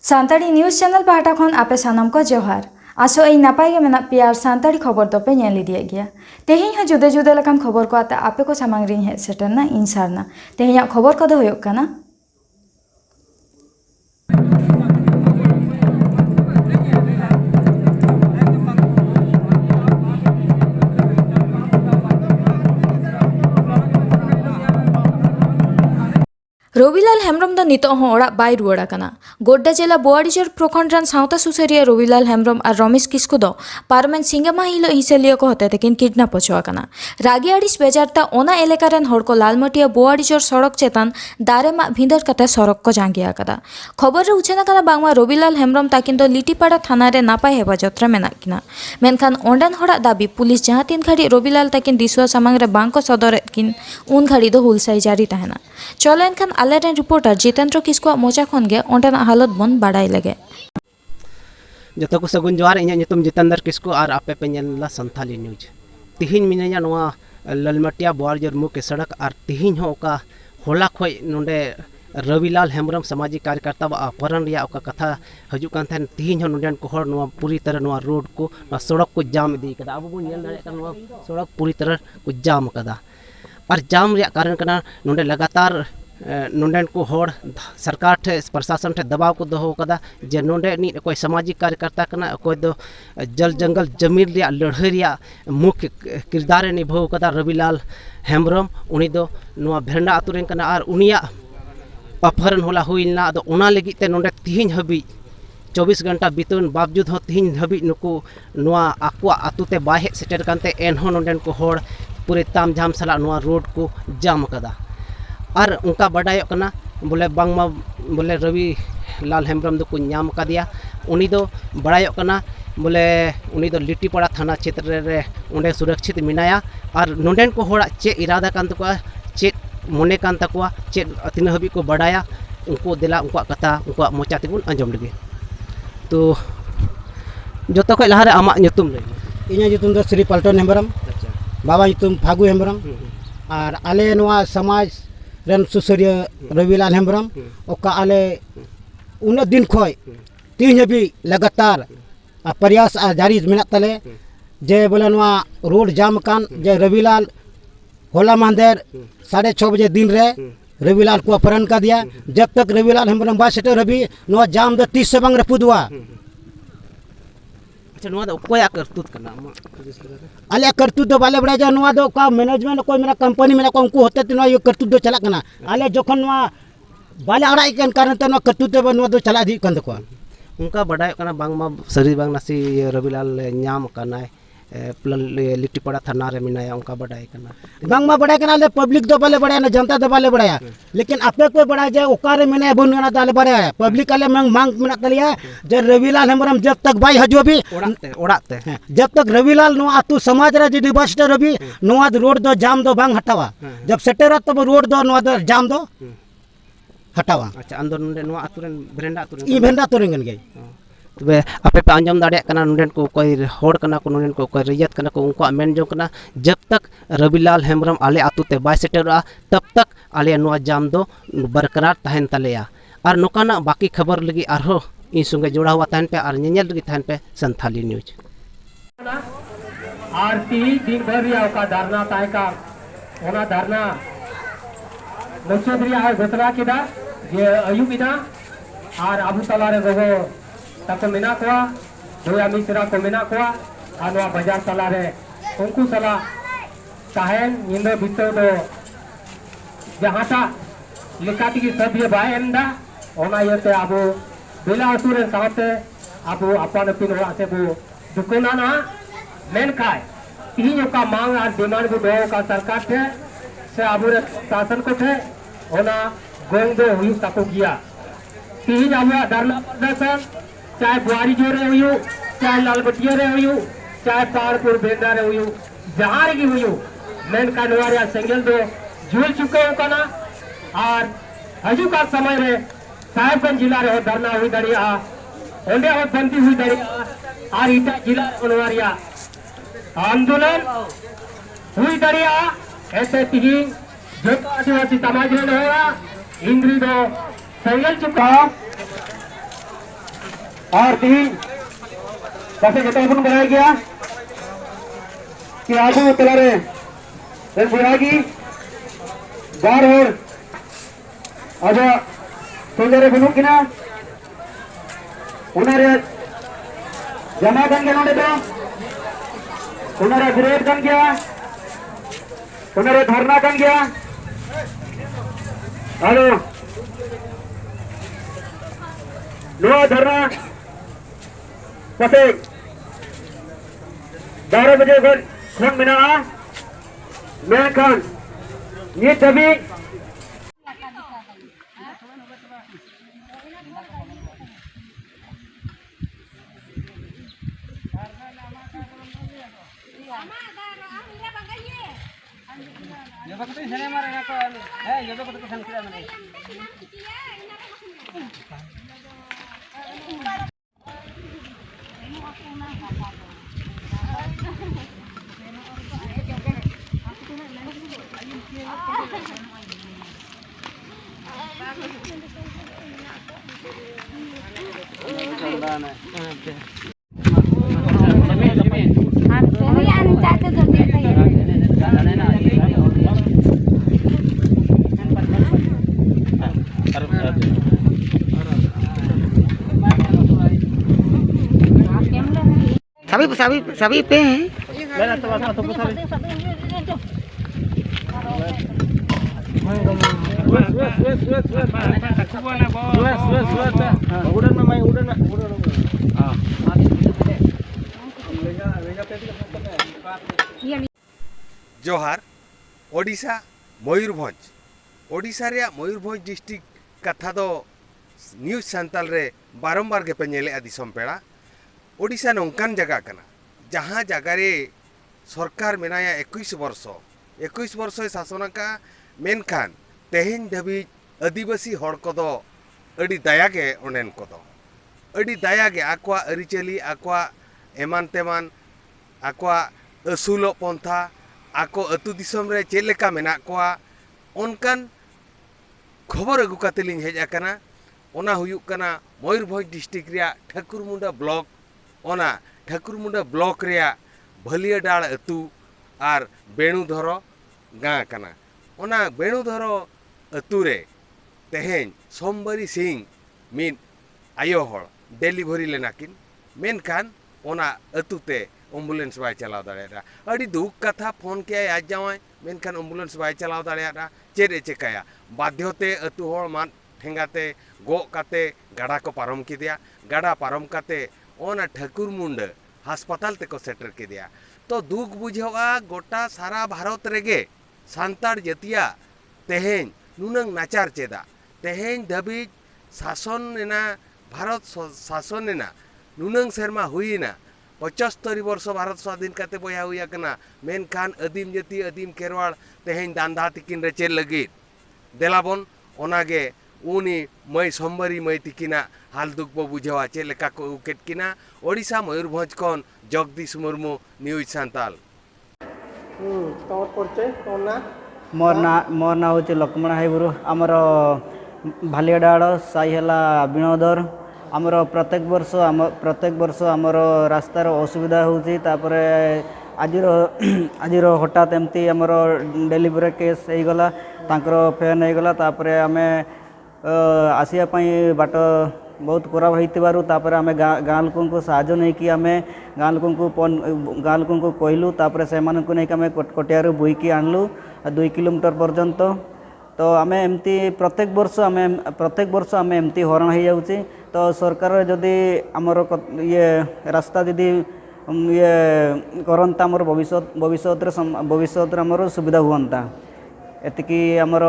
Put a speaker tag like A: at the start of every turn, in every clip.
A: सानताड़ी news channel पाहटा खन आपे सानाम को जोहार आसो इन नापाय गे मेना पियार सानताड़ी खबर दोपे नेल इदिए गया तेहें ह जुदे जुदे लकान खबर को आते आपे को सामांग रिंग हे सेटरना इन सारना तेहें खबर को दो हुयुग काना रविलाल हेम्ब्रम द नितो हो ओड़ा बाय रुवाड़ा काना गोड्डा जिला बोआड़ीजोर प्रखंड रान सावता सुसरिया रविलाल हेम्ब्रम और रमेश किस्कु दो पारमेन सिंगमा हिलो हिसेलिया को होते तकिन किडनैप होचो काना रागी आड़िस बेजारता ओना एलेका रेन होड़ को लालमटिया बोआड़ीजोर सड़क चेतान दारे मा भिंदर कते सड़क को जांगिया कादा खबर रे उछेना काना बांगमा रविलाल हेम्ब्रम ताकिन दो लिटिपाड़ा थाना रे नापाय हेफाजत रे मेना किना मेनखान ओंडेन होड़ा दाबी पुलिस जहां तीन घड़ी रविलाल ताकिन दिसुआ सामांग रे बांग को सदरेत किन उन घड़ी दो हुलसाई जारी तहना चलो एनखान आलेरेन रिपोर्टर जितेंद्र किस्को मोचा खन गे ओंडेना हालत बन बाड़ाई लगे
B: जतो को सगुन जोहार इᱧ ᱧᱩᱛᱩᱢ जितेंद्र किस्को और आपे पे ᱧᱮᱞ संथाली न्यूज तिहिन मिनाया नोआ ललमटिया बोआड़ीजोर मुख्य सड़क और तिहिन हो ओका होला खोय नोंडे रविलाल हेम्ब्रम सामाजिक कार्यकर्ता अपहरण रिया ओका कथा हजू कान थान तिहिन हो नोंडेन को हर नोआ पूरी तरह नोआ रोड को सड़क को जाम इदी कदा अब बो ᱧᱮᱞ दाड़े नोआ सड़क पूरी तरह को जाम कदा और जाम रिया कारण कना नोंडे लगातार नोंडेन को हर सरकार ठे प्रशासन ठे दबाव को दोहो कदा जे नोंडे नी कोई सामाजिक कार्यकर्ता कना कोई दो जल जंगल जमीन रिया लड़ाई रिया मुख्य किरदार निभाव कदा रविलाल हेम्ब्रम उनी दो नोआ भेंडा आतु रेन कना और उनिया अपहरण होला हुइलना अदो ओना लगी ते नोंडे तिहिन हबी 24 घंटा बीतन बावजूद हो तिहिन हबी नुकु नोआ आकुआ आतुते बाय हे सेटर कानते एनहो नोंडेन को हर पूरे ताम झाम सला नोआ रोड को जाम कदा और उनका बड़ाय कना बोले बांगमा बोले रवि लाल हेम्ब्रम दो को नाम कदिया उनी दो बड़ाय कना बोले उनी दो लिट्टीपाड़ा थाना क्षेत्र रे उंडे सुरक्षित मिनाया और नोंडेन को होड़ा चे इरादा कान तको चे मने कान तको चे तीन हबी को बड़ाया उनको दिला उनको कथा उनको मोचा तिबुन अंजम लगे तो जतो खय लहारे आमा ᱧᱩᱛᱩᱢ ले
C: इᱧ ᱧᱩᱛᱩᱢ दो श्री पल्टन हेम्ब्रम बाबा ᱧᱩᱛᱩᱢ फागु हेम्ब्रम और आले नोआ समाज रेन सुसरिया रविलाल हेम्ब्रम ओका आले उन दिन खोय तीन हबी लगातार प्रयास जारी मेना तले जे बोले नोआ रोड जाम कान जे रविलाल होला मांदेर 6:30 बजे दिन रे रविलाल को अपहरण कर दिया जब तक रविलाल हेम्ब्रम बा सेटर हबी नोआ जाम दो 30 से बांग रे पुदवा
B: अच्छा नोआ दो कोया करतुत कना
C: आले करतुत दो बाले बड़ा जा नोआ दो का मैनेजमेंट कोई मेरा कंपनी मेरा को उनको होते तो ये करतुत दो चला कना आले जोखन नोआ बाले आड़ाई कन कारण तो नोआ करतुत दो नोआ दो चला दी कन दो
B: उनका बड़ाय कना बांगमा सरी बांग नसी रविलाल नाम कना लिट्टीपाड़ा थाना रे मिनाया उनका बड़ाय कना
C: बांगमा बड़ाय कना ले पब्लिक दो बाले बड़ाया ना जनता दो बाले बड़ाया लेकिन आपे कोई बड़ा जे ओकारे मिने बनुना दाले बड़ाया पब्लिक आले मांग मिना तलिया जे रविलाल हेम्ब्रम जब तक बाई हजो भी
B: ओड़ाते
C: जब तक रविलाल नो आतु समाज रे जदी बस्टर रवि नोआ रोड दो जाम दो बांग हटावा जब सेटेरा तब रोड दो नोआ दो जाम दो हटावा
B: अच्छा अंदर नोंडे नोआ आतुरेन भेंडा आतुरेन
C: ई भेंडा तोरेंगन गे
B: तबे आपे पे अंजम दाड़े कना नोंडेन को कोई होड़ कना को नोंडेन को कोई रियत कना को उनको मेन जो कना जब तक रविलाल हेम्ब्रम आले आतुते बाय सेटेरा तब तक आले नोआ जाम दो बरकरार तहन तलेया और नोकाना बाकी खबर लगी आरो इन संगे जोड़ा हुआ तहन पे और ᱧᱮᱧᱮᱞ लगी तहन पे संथाली न्यूज
D: आरती दिन भर रिया का धरना ताय का ओना धरना मुचद रिया घोषणा किदा जे अयुबिना और अबु तला रे गोगो तक मेना कोआ दोया मिश्रा को मेना कोआ आनवा बाजार तला रे उनको सला ताहेन निंदो बितो दो जहाटा लेकाती की सब ये बाय एंदा ओना यते अबु बेला असुरे साथे अबु अपन पिन हो आसे बो दुकोना ना मेन खाए तीन का मांग और डिमांड को दो का सरकार थे से अबु रे शासन को थे ओना गोंग दो हुई तको किया तीन अबु धरना प्रदर्शन चाहे बुआरी जोरे हुई चाहे लालबटिया रे हुई चाहे पहाड़पुर भेंडा रे हुई जहाँ रे हुई मेन का नवारिया सेंगल दो झूल चुके हो कना और हजू का समय रे साहेबगंज जिला रे धरना हुई दड़िया ओंडे हो बंदी हुई दड़िया और इटा जिला नवारिया आंदोलन हुई दड़िया ऐसे तीन जो आदिवासी समाज में होगा इंद्री दो सेंगल चुका
E: और तीन जैसे जतन बनाया गया कि आगू तलारे बुरागी बार और अब सोल्जर बनू कि उन्हारे जमा कर गया नोडे तो उन्हारे विरोध कर गया उन्हारे धरना कर गया हेलो नो धरना पसे 12 बजे खन मिना मैं खान ये तभी
F: सभी पे हैं।
G: जोहार ओडिशा मयूरभंज ओडिशा रे मयूरभंज डिस्ट्रिक्ट कथा दो न्यूज सांताल रे बारंबार के पेले दिसम पेड़ा ओडिशा नौकान जगह कना जहाँ जगह रे सरकार मेनाया 21 वर्ष शासन का मेनखान तेहेन धाबी आदिवासी हड़ को अड़ी दया के ओनेन को अड़ी दया के आकवा अरिचली आकवा एमान तेमान आकवा असूलो पंथा आको अतु दिसम रे चेक लेका मेना कोआ ओनकान खबर अगु काते लिंग हेज आकना ओना हुयुक कना मयूरभंज डिस्ट्रिक्ट रिया ठाकुरमुंडा ब्लॉक ओना ठाकुरमुंडा ब्लॉक रिया भलियाडाड़ अतु आर बेणुधर गाँ कना ओना बेणुधर अतु रे तेहेन सोमबारी सिंह मिन आयो हड़ डेलीवरी लेनाकिन मेनखान ओना अतुते एम्बुलेंस बाय चलाव दाड़ा अड़ी दुख कथा फोन किया आज जावाय मेनखान एम्बुलेंस बाय चलाव दाड़ा चेद चेकाया बाध्यते अतु हड़ मान ठेंगाते गो काते गाड़ा को पारम किदिया गाड़ा पारम काते ओना ठाकुरमुंड हास्पाताल ते को सेटर किदिया तो दुख बुझावा गोटा सारा भारत रेगे सांतार जतिया तेहेन नुनंग नाचार चेदा तेहेन धाबी शासन एना भारत शासन एना नुनंग सेरमा हुईना 75 वर्ष भारत स्वाधीन करते बया हुई कना मेनखान आदिम जाति आदिम केरवाड़ तेहेन दांधा तिकिन रे चेल लगित देलाबन ओनागे उनी मई सोमबारी मई तिकिना हाल दुख बो बुझावा चेक लेका को उकेट किना ओडिशा मयूरभंज कौन जगदीश मुर्मू न्यूज सांताल
F: मोर ना हूँ लक्ष्मण हाईबुरु आमर भालियाडाड़ साई है बिणोदर आमर प्रत्येक वर्ष आमर रास्तार असुविधा होची तापरे आजिर हठात एमती आमर डेलीवरी केस हो गला तांकर फेन हो गला तापरे आमे आसिया पई बाट बहुत खराब होइतिबारु तापरे आमे गाँ लोकन को साहाय्य नहीं कि आमे गाँ लोकन को कहलु तापरे से मानन को नहीं कि आमे कटियारू बुईकी आनलु 2 किलोमीटर पर्यंत तो आमे एमती प्रत्येक वर्ष आमे एमती हरण हो जाउची तो सरकार जदि आमर ये रास्ता जदि ये करंता आमर भविष्य रे आमर सुविधा हुअंता एतिकी आमर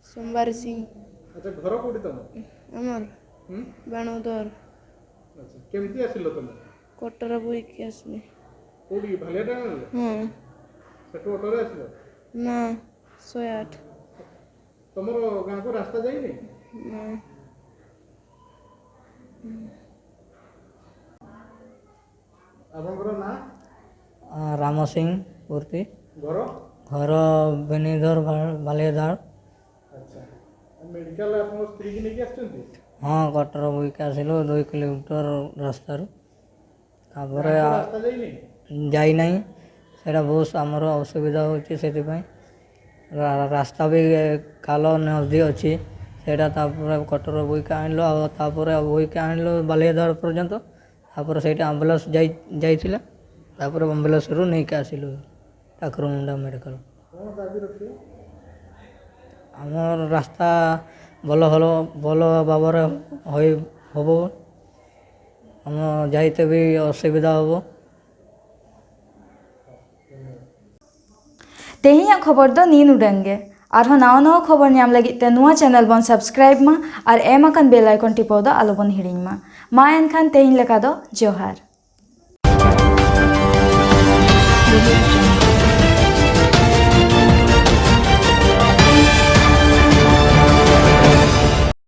H: सोमवार सिंह
I: अच्छा घर कोठी तम
H: अमर बाणोदर
I: अच्छा केमती आसिलो तम
H: कटर बुई के आसले
I: कोठी भालेटा
H: हां
I: सेटो ऑटो रे आसिलो
H: ना 108
I: ତମର ଗାଁକୁ ରାସ୍ତା ଯାଇନି?
H: ନାଇଁ
I: ଆପଣଙ୍କର ନାଁ?
F: ରାମ ସିଂ ମୂର୍ତ୍ତି,
I: ଘର?
F: ଘର ବେନିଧର ବାଲିଧାର।
I: ଆଚ୍ଛା, ମେଡିକାଲ ଆପଣଙ୍କ ସ୍ତ୍ରୀକି ନେଇକି ଆସିଛନ୍ତି?
F: ହଁ, କଟର ବୋଇକି ଆସିଲୁ 2 କିଲୋମିଟର ରାସ୍ତାରୁ। ତାପରେ
I: ରାସ୍ତା ଯାଇନି?
F: ଯାଇନାହିଁ, ସେଇଟା ବହୁତ ଆମର ଅସୁବିଧା ହେଉଛି। ସେଥିପାଇଁ ରାସ୍ତା ବି ଖାଲ ନଦୀ ଅଛି, ସେଇଟା ତାପରେ କଟର ବୋଇକି ଆଣିଲୁ। ଆଉ ତାପରେ ବୋଇକି ଆଣିଲୁ ବାଲିଧାର ପର୍ଯ୍ୟନ୍ତ। ତାପରେ ସେଇଠି ଆମ୍ବୁଲାନ୍ସ ଯାଇଥିଲା, ତାପରେ ଆମ୍ବୁଲାନ୍ସରୁ ନେଇକି ଆସିଲୁ ଠାକୁରମୁଣ୍ଡା ମେଡ଼ିକାଲ।
I: କ'ଣ ଦାବି ରଖିଲେ?
F: ଆମର ରାସ୍ତା ଭଲ ଭାବରେ ହେବ, ଆମ ଯାଇତେ ବି ଅସୁବିଧା ହେବ।
A: तेहिया खबर दो नीन उडेंगे और नवा खबर नाम लगी ते नुआ चैनल बन सब्सक्राइब मा और एम अकन बेल आइकन टिपो दो आलो बन हिड़िंग मा एनखान तेहिन लेका दो जोहार।